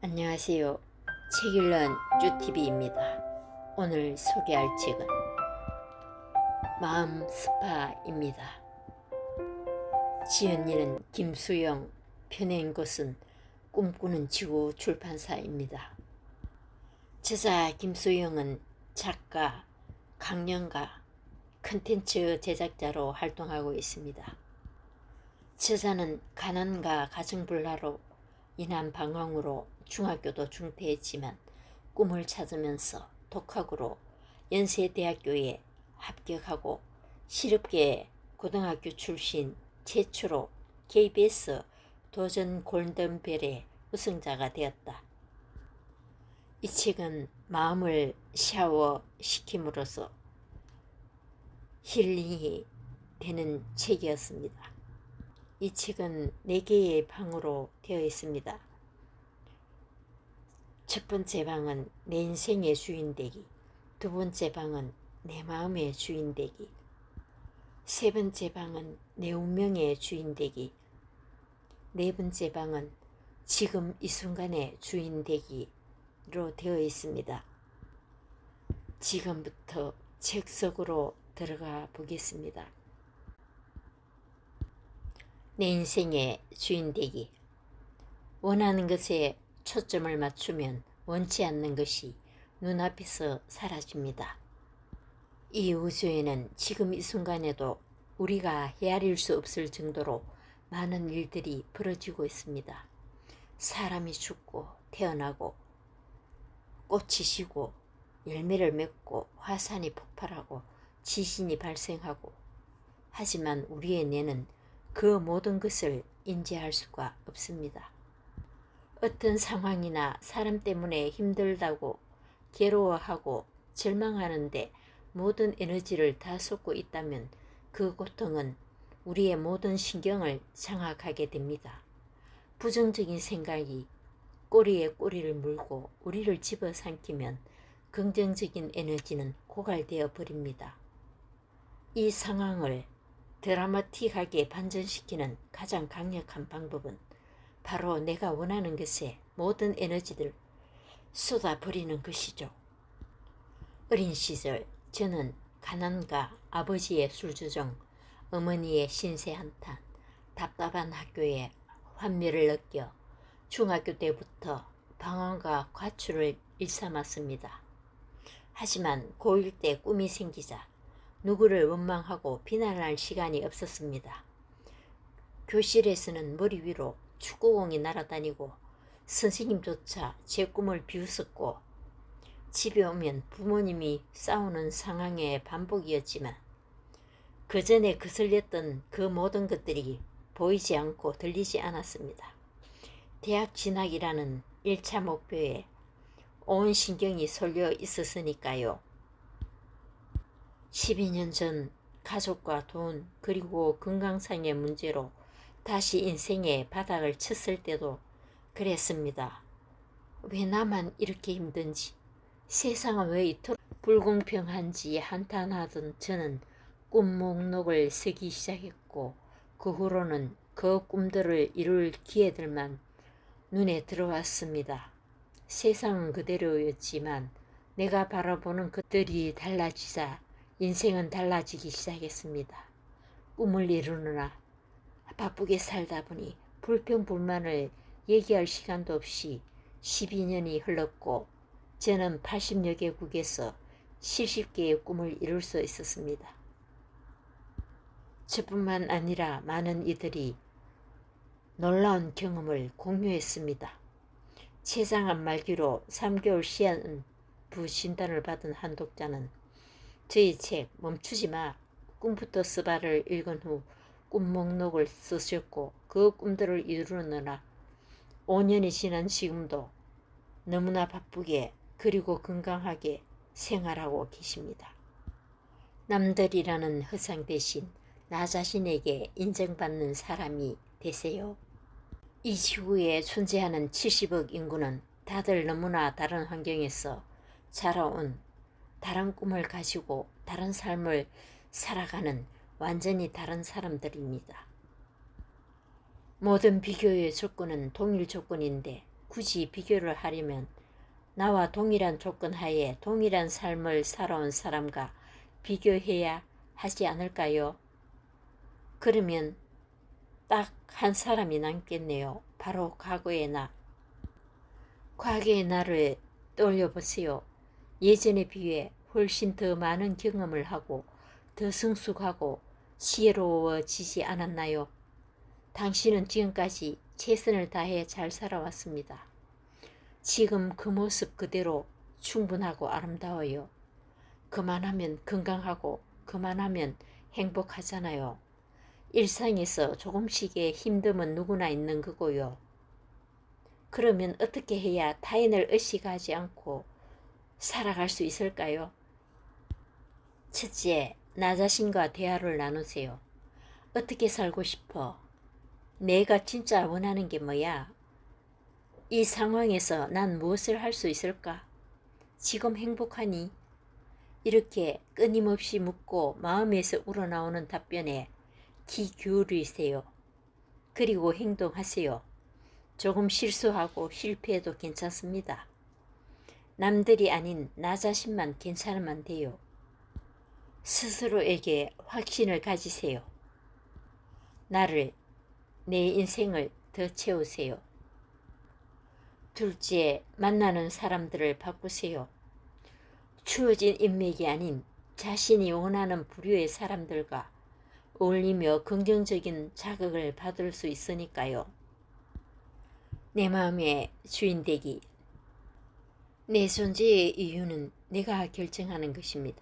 안녕하세요. 책 읽는 쭈TV입니다. 오늘 소개할 책은 마음 스파입니다. 지은이는 김수영, 펴낸 것은 꿈꾸는 지구 출판사입니다. 저자 김수영은 작가, 강연가, 컨텐츠 제작자로 활동하고 있습니다. 저자는 가난과 가정불화로 인한 방황으로 중학교도 중퇴했지만 꿈을 찾으면서 독학으로 연세대학교에 합격하고 실업계 고등학교 출신 최초로 KBS 도전 골든벨의 우승자가 되었다. 이 책은 마음을 샤워시킴으로써 힐링이 되는 책이었습니다. 이 책은 4개의 방으로 되어 있습니다. 첫 번째 방은 내 인생의 주인 되기, 두 번째 방은 내 마음의 주인 되기, 세 번째 방은 내 운명의 주인 되기, 네 번째 방은 지금 이 순간의 주인 되기로 되어 있습니다. 지금부터 책 속으로 들어가 보겠습니다. 내 인생의 주인 되기. 원하는 것에 초점을 맞추면 원치 않는 것이 눈앞에서 사라집니다. 이 우주에는 지금 이 순간에도 우리가 헤아릴 수 없을 정도로 많은 일들이 벌어지고 있습니다. 사람이 죽고 태어나고 꽃이 지고 열매를 맺고 화산이 폭발하고 지진이 발생하고, 하지만 우리의 뇌는 그 모든 것을 인지할 수가 없습니다. 어떤 상황이나 사람 때문에 힘들다고 괴로워하고 절망하는데 모든 에너지를 다 쏟고 있다면 그 고통은 우리의 모든 신경을 장악하게 됩니다. 부정적인 생각이 꼬리에 꼬리를 물고 우리를 집어삼키면 긍정적인 에너지는 고갈되어 버립니다. 이 상황을 드라마틱하게 반전시키는 가장 강력한 방법은 바로 내가 원하는 것에 모든 에너지를 쏟아버리는 것이죠. 어린 시절 저는 가난과 아버지의 술주정, 어머니의 신세 한탄, 답답한 학교에 환멸을 느껴 중학교 때부터 방황과 과출을 일삼았습니다. 하지만 고1 때 꿈이 생기자 누구를 원망하고 비난할 시간이 없었습니다. 교실에서는 머리 위로 축구공이 날아다니고 선생님조차 제 꿈을 비웃었고, 집에 오면 부모님이 싸우는 상황의 반복이었지만 그 전에 거슬렸던 그 모든 것들이 보이지 않고 들리지 않았습니다. 대학 진학이라는 1차 목표에 온 신경이 쏠려 있었으니까요. 12년 전 가족과 돈 그리고 건강상의 문제로 다시 인생의 바닥을 쳤을 때도 그랬습니다. 왜 나만 이렇게 힘든지, 세상은 왜 이토록 불공평한지 한탄하던 저는 꿈 목록을 쓰기 시작했고, 그 후로는 그 꿈들을 이룰 기회들만 눈에 들어왔습니다. 세상은 그대로였지만 내가 바라보는 것들이 달라지자 인생은 달라지기 시작했습니다. 꿈을 이루느라 바쁘게 살다 보니 불평불만을 얘기할 시간도 없이 12년이 흘렀고, 저는 80여 개국에서 70개의 꿈을 이룰 수 있었습니다. 저뿐만 아니라 많은 이들이 놀라운 경험을 공유했습니다. 췌장암 말기로 3개월 시한부 진단을 받은 한 독자는 저희 책 멈추지마 꿈부터 써봐를 읽은 후 꿈 목록을 쓰셨고, 그 꿈들을 이루느라 5년이 지난 지금도 너무나 바쁘게 그리고 건강하게 생활하고 계십니다. 남들이라는 허상 대신 나 자신에게 인정받는 사람이 되세요. 이 지구에 존재하는 70억 인구는 다들 너무나 다른 환경에서 자라온, 다른 꿈을 가지고 다른 삶을 살아가는 완전히 다른 사람들입니다. 모든 비교의 조건은 동일 조건인데 굳이 비교를 하려면 나와 동일한 조건 하에 동일한 삶을 살아온 사람과 비교해야 하지 않을까요? 그러면 딱 한 사람이 남겠네요. 바로 과거의 나. 과거의 나를 떠올려 보세요. 예전에 비해 훨씬 더 많은 경험을 하고 더 성숙하고 지혜로워지지 않았나요? 당신은 지금까지 최선을 다해 잘 살아왔습니다. 지금 그 모습 그대로 충분하고 아름다워요. 그만하면 건강하고 그만하면 행복하잖아요. 일상에서 조금씩의 힘듦은 누구나 있는 거고요. 그러면 어떻게 해야 타인을 의식하지 않고 살아갈 수 있을까요? 첫째, 나 자신과 대화를 나누세요. 어떻게 살고 싶어? 내가 진짜 원하는 게 뭐야? 이 상황에서 난 무엇을 할 수 있을까? 지금 행복하니? 이렇게 끊임없이 묻고 마음에서 우러나오는 답변에 귀 기울이세요. 그리고 행동하세요. 조금 실수하고 실패해도 괜찮습니다. 남들이 아닌 나 자신만 괜찮으면 돼요. 스스로에게 확신을 가지세요. 나를, 내 인생을 더 채우세요. 둘째, 만나는 사람들을 바꾸세요. 주어진 인맥이 아닌 자신이 원하는 부류의 사람들과 어울리며 긍정적인 자극을 받을 수 있으니까요. 내 마음의 주인 되기. 내 존재의 이유는 내가 결정하는 것입니다.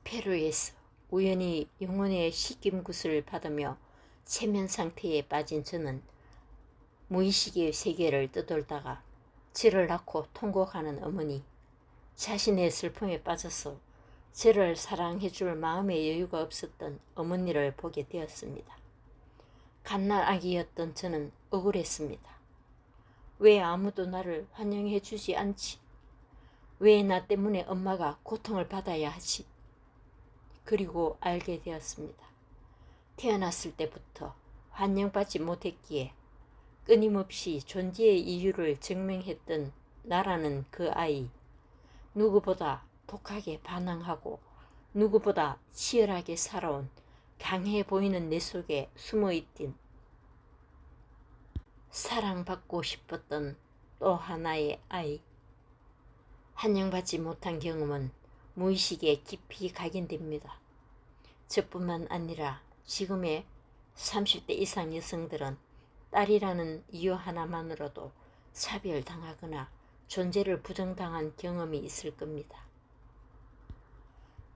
페루에서 우연히 영혼의 식김굿을 받으며 체면 상태에 빠진 저는 무의식의 세계를 떠돌다가 저를 낳고 통곡하는 어머니, 자신의 슬픔에 빠져서 저를 사랑해줄 마음의 여유가 없었던 어머니를 보게 되었습니다. 갓난아기였던 저는 억울했습니다. 왜 아무도 나를 환영해주지 않지? 왜 나 때문에 엄마가 고통을 받아야 하지? 그리고 알게 되었습니다. 태어났을 때부터 환영받지 못했기에 끊임없이 존재의 이유를 증명했던 나라는 그 아이, 누구보다 독하게 반항하고 누구보다 치열하게 살아온 강해 보이는 내 속에 숨어있던 사랑받고 싶었던 또 하나의 아이. 환영받지 못한 경험은 무의식에 깊이 각인됩니다. 저뿐만 아니라 지금의 30대 이상 여성들은 딸이라는 이유 하나만으로도 차별당하거나 존재를 부정당한 경험이 있을 겁니다.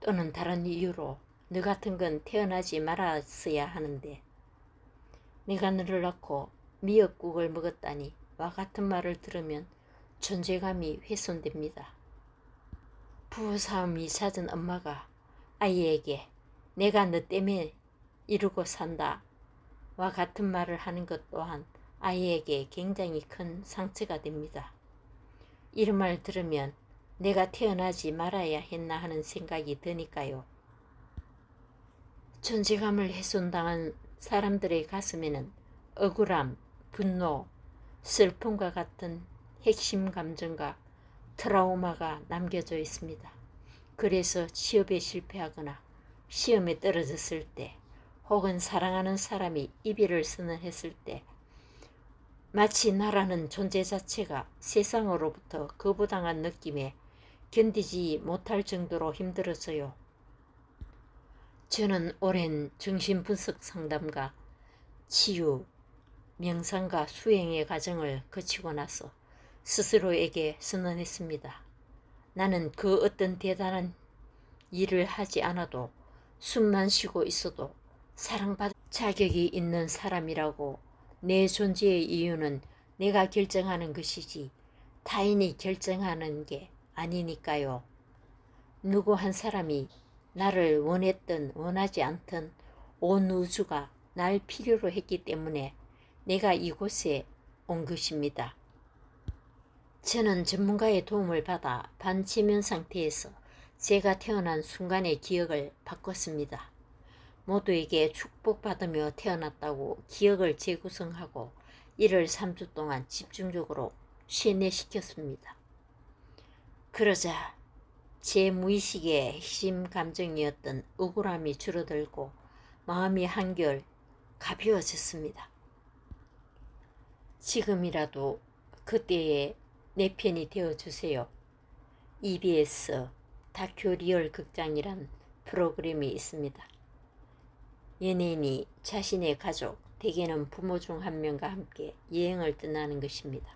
또는 다른 이유로 너 같은 건 태어나지 말았어야 하는데 내가 너를 낳고 미역국을 먹었다니 와 같은 말을 들으면 존재감이 훼손됩니다. 부부싸움이 잦은 엄마가 아이에게 내가 너 때문에 이러고 산다 와 같은 말을 하는 것 또한 아이에게 굉장히 큰 상처가 됩니다. 이런 말 들으면 내가 태어나지 말아야 했나 하는 생각이 드니까요. 존재감을 훼손당한 사람들의 가슴에는 억울함, 분노, 슬픔과 같은 핵심 감정과 트라우마가 남겨져 있습니다. 그래서 취업에 실패하거나 시험에 떨어졌을 때 혹은 사랑하는 사람이 이별을 선언했을 때 마치 나라는 존재 자체가 세상으로부터 거부당한 느낌에 견디지 못할 정도로 힘들어져요. 저는 오랜 정신분석 상담과 치유, 명상과 수행의 과정을 거치고 나서 스스로에게 선언했습니다. 나는 그 어떤 대단한 일을 하지 않아도 숨만 쉬고 있어도 사랑받을 자격이 있는 사람이라고. 내 존재의 이유는 내가 결정하는 것이지 타인이 결정하는 게 아니니까요. 누구 한 사람이 나를 원했든 원하지 않든 온 우주가 날 필요로 했기 때문에 내가 이곳에 온 것입니다. 저는 전문가의 도움을 받아 반체면 상태에서 제가 태어난 순간의 기억을 바꿨습니다. 모두에게 축복받으며 태어났다고 기억을 재구성하고 1월 3주 동안 집중적으로 세뇌시켰습니다. 그러자 제 무의식의 핵심 감정이었던 억울함이 줄어들고 마음이 한결 가벼워졌습니다. 지금이라도 그때의 내 편이 되어주세요. EBS 다큐 리얼 극장이란 프로그램이 있습니다. 연예인이 자신의 가족, 대개는 부모 중 한 명과 함께 여행을 떠나는 것입니다.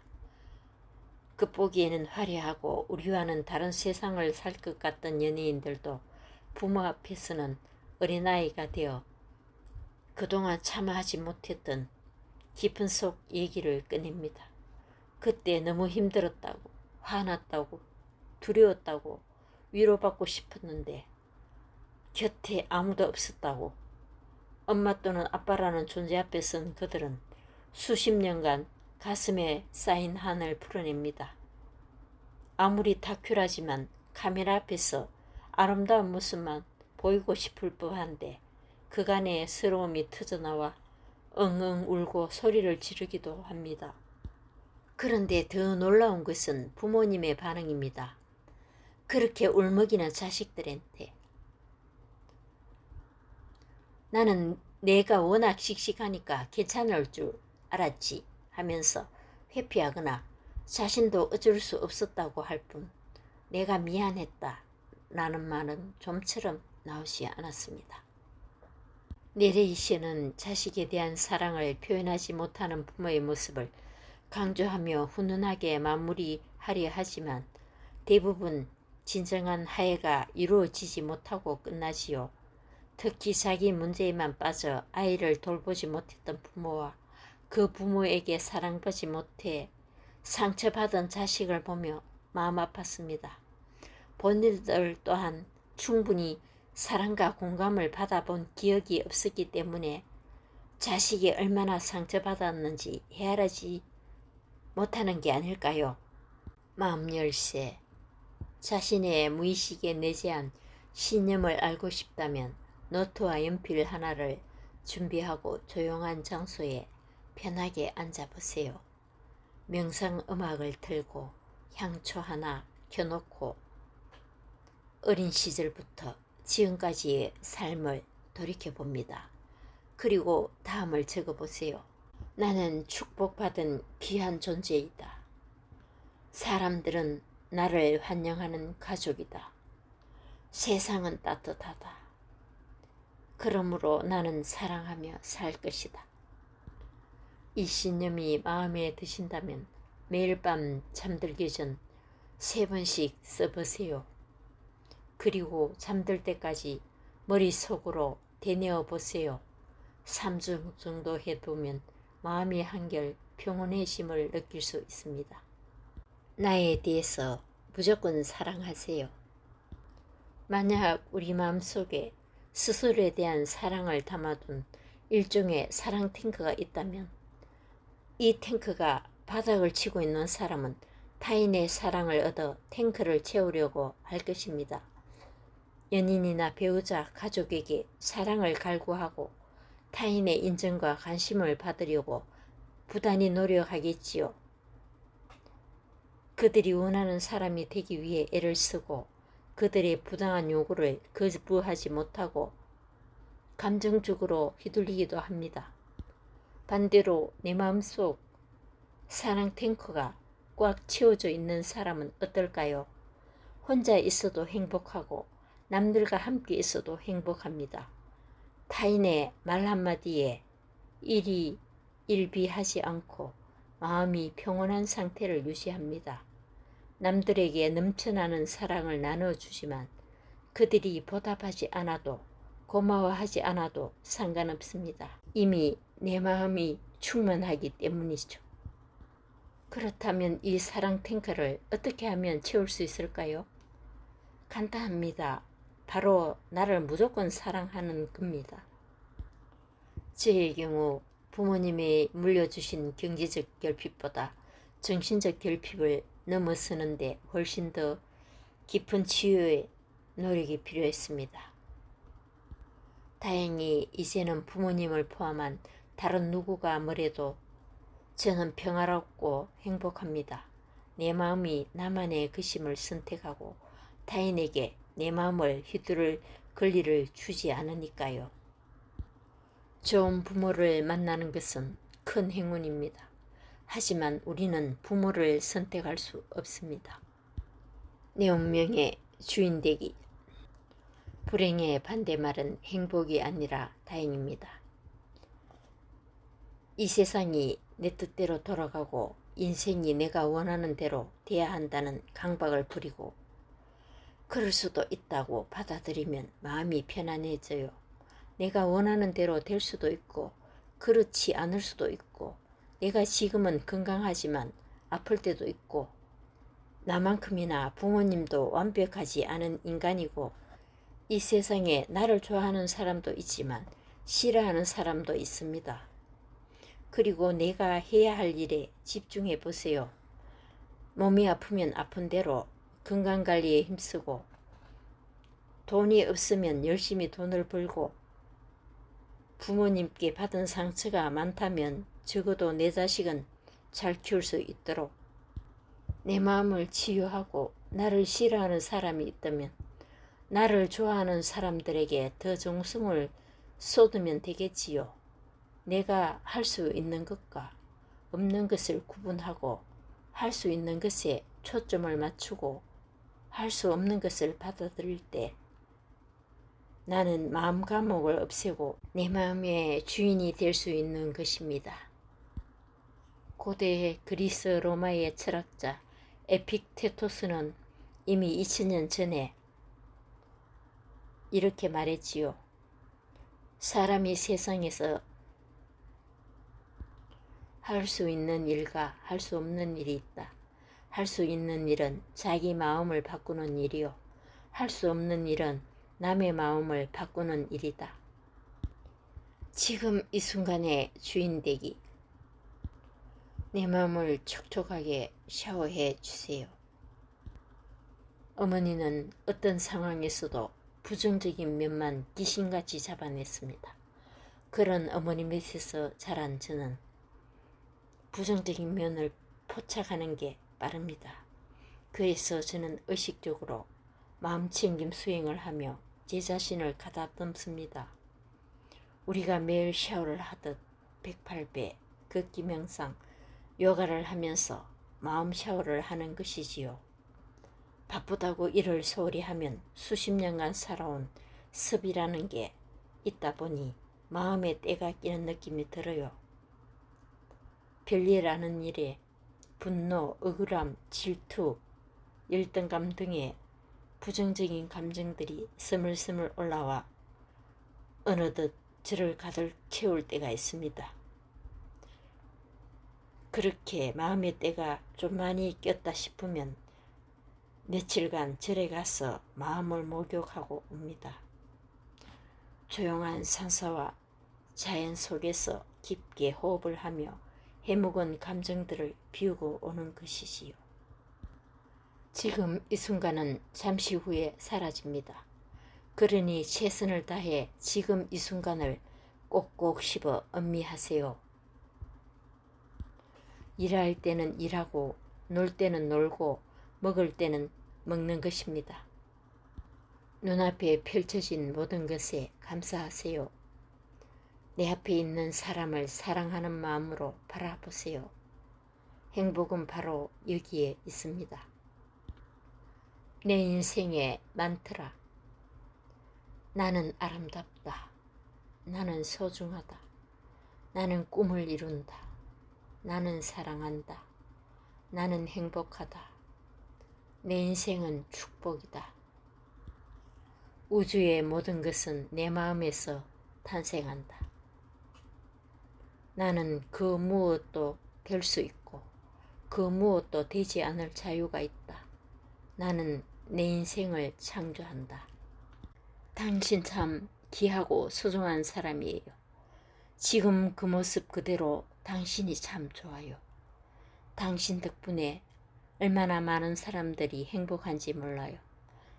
겉보기에는 화려하고 우리와는 다른 세상을 살 것 같던 연예인들도 부모 앞에서는 어린아이가 되어 그동안 참아 하지 못했던 깊은 속 얘기를 꺼냅니다. 그때 너무 힘들었다고, 화났다고, 두려웠다고, 위로받고 싶었는데 곁에 아무도 없었다고, 엄마 또는 아빠라는 존재 앞에 선 그들은 수십 년간 가슴에 쌓인 한을 풀어냅니다. 아무리 다큐라지만 카메라 앞에서 아름다운 모습만 보이고 싶을 법한데 그간의 서러움이 터져나와 엉엉 울고 소리를 지르기도 합니다. 그런데 더 놀라운 것은 부모님의 반응입니다. 그렇게 울먹이는 자식들한테 나는 내가 워낙 씩씩하니까 괜찮을 줄 알았지 하면서 회피하거나 자신도 어쩔 수 없었다고 할 뿐 내가 미안했다 라는 말은 좀처럼 나오지 않았습니다. 내레이션은 자식에 대한 사랑을 표현하지 못하는 부모의 모습을 강조하며 훈훈하게 마무리하려 하지만 대부분 진정한 화해가 이루어지지 못하고 끝나지요. 특히 자기 문제에만 빠져 아이를 돌보지 못했던 부모와 그 부모에게 사랑받지 못해 상처받은 자식을 보며 마음 아팠습니다. 본인들 또한 충분히 사랑과 공감을 받아본 기억이 없었기 때문에 자식이 얼마나 상처받았는지 헤아리지 못하는 게 아닐까요? 마음 열쇠. 자신의 무의식에 내재한 신념을 알고 싶다면 노트와 연필 하나를 준비하고 조용한 장소에 편하게 앉아보세요. 명상 음악을 틀고 향초 하나 켜놓고 어린 시절부터 지금까지의 삶을 돌이켜봅니다. 그리고 다음을 적어보세요. 나는 축복받은 귀한 존재이다. 사람들은 나를 환영하는 가족이다. 세상은 따뜻하다. 그러므로 나는 사랑하며 살 것이다. 이 신념이 마음에 드신다면 매일 밤 잠들기 전 3번씩 써보세요. 그리고 잠들 때까지 머릿속으로 되뇌어 보세요. 3주 정도 해두면 마음이 한결 평온해짐을 느낄 수 있습니다. 나에 대해서 무조건 사랑하세요. 만약 우리 마음속에 스스로에 대한 사랑을 담아둔 일종의 사랑 탱크가 있다면 이 탱크가 바닥을 치고 있는 사람은 타인의 사랑을 얻어 탱크를 채우려고 할 것입니다. 연인이나 배우자, 가족에게 사랑을 갈구하고 타인의 인정과 관심을 받으려고 부단히 노력하겠지요. 그들이 원하는 사람이 되기 위해 애를 쓰고 그들의 부당한 요구를 거부하지 못하고 감정적으로 휘둘리기도 합니다. 반대로 내 마음속 사랑 탱크가 꽉 채워져 있는 사람은 어떨까요? 혼자 있어도 행복하고 남들과 함께 있어도 행복합니다. 타인의 말 한마디에 일희일비하지 않고 마음이 평온한 상태를 유지합니다. 남들에게 넘쳐나는 사랑을 나눠주지만 그들이 보답하지 않아도 고마워하지 않아도 상관없습니다. 이미 내 마음이 충만하기 때문이죠. 그렇다면 이 사랑 탱크를 어떻게 하면 채울 수 있을까요? 간단합니다. 바로 나를 무조건 사랑하는 겁니다. 저의 경우 부모님이 물려주신 경제적 결핍보다 정신적 결핍을 넘어서는데 훨씬 더 깊은 치유의 노력이 필요했습니다. 다행히 이제는 부모님을 포함한 다른 누구가 뭐래도 저는 평화롭고 행복합니다. 내 마음이 나만의 것임을 선택하고 타인에게 내 마음을 휘두를 권리를 주지 않으니까요. 좋은 부모를 만나는 것은 큰 행운입니다. 하지만 우리는 부모를 선택할 수 없습니다. 내 운명의 주인 되기. 불행의 반대말은 행복이 아니라 다행입니다. 이 세상이 내 뜻대로 돌아가고 인생이 내가 원하는 대로 돼야 한다는 강박을 부리고 그럴 수도 있다고 받아들이면 마음이 편안해져요. 내가 원하는 대로 될 수도 있고 그렇지 않을 수도 있고 내가 지금은 건강하지만 아플 때도 있고 나만큼이나 부모님도 완벽하지 않은 인간이고 이 세상에 나를 좋아하는 사람도 있지만 싫어하는 사람도 있습니다. 그리고 내가 해야 할 일에 집중해 보세요. 몸이 아프면 아픈 대로 건강관리에 힘쓰고 돈이 없으면 열심히 돈을 벌고 부모님께 받은 상처가 많다면 적어도 내 자식은 잘 키울 수 있도록 내 마음을 치유하고 나를 싫어하는 사람이 있다면 나를 좋아하는 사람들에게 더 정성을 쏟으면 되겠지요. 내가 할 수 있는 것과 없는 것을 구분하고 할 수 있는 것에 초점을 맞추고 할 수 없는 것을 받아들일 때 나는 마음 감옥을 없애고 내 마음의 주인이 될 수 있는 것입니다. 고대 그리스 로마의 철학자 에픽테토스는 이미 2000년 전에 이렇게 말했지요. 사람이 세상에서 할 수 있는 일과 할 수 없는 일이 있다. 할 수 있는 일은 자기 마음을 바꾸는 일이요. 할 수 없는 일은 남의 마음을 바꾸는 일이다. 지금 이 순간의 주인 되기. 내 마음을 촉촉하게 샤워해 주세요. 어머니는 어떤 상황에서도 부정적인 면만 귀신같이 잡아냈습니다. 그런 어머니 밑에서 자란 저는 부정적인 면을 포착하는 게 빠릅니다. 그래서 저는 의식적으로 마음챙김 수행을 하며 제 자신을 가다듬습니다. 우리가 매일 샤워를 하듯 108배 걷기 명상, 요가를 하면서 마음 샤워를 하는 것이지요. 바쁘다고 일을 소홀히 하면 수십 년간 살아온 습이라는 게 있다 보니 마음에 때가 끼는 느낌이 들어요. 별일 아는 일에 분노, 억울함, 질투, 열등감 등의 부정적인 감정들이 스물스물 올라와 어느덧 저를 가득 채울 때가 있습니다. 그렇게 마음의 때가 좀 많이 꼈다 싶으면 며칠간 절에 가서 마음을 목욕하고 옵니다. 조용한 산사와 자연 속에서 깊게 호흡을 하며 해묵은 감정들을 비우고 오는 것이지요. 지금 이 순간은 잠시 후에 사라집니다. 그러니 최선을 다해 지금 이 순간을 꼭꼭 씹어 음미하세요. 일할 때는 일하고 놀 때는 놀고 먹을 때는 먹는 것입니다. 눈앞에 펼쳐진 모든 것에 감사하세요. 내 앞에 있는 사람을 사랑하는 마음으로 바라보세요. 행복은 바로 여기에 있습니다. 내 인생의 만트라. 나는 아름답다. 나는 소중하다. 나는 꿈을 이룬다. 나는 사랑한다. 나는 행복하다. 내 인생은 축복이다. 우주의 모든 것은 내 마음에서 탄생한다. 나는 그 무엇도 될 수 있고 그 무엇도 되지 않을 자유가 있다. 나는 내 인생을 창조한다. 당신 참 귀하고 소중한 사람이에요. 지금 그 모습 그대로 당신이 참 좋아요. 당신 덕분에 얼마나 많은 사람들이 행복한지 몰라요.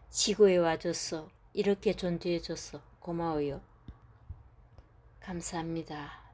지구에 와줘서 이렇게 존재해줘서 고마워요. 감사합니다.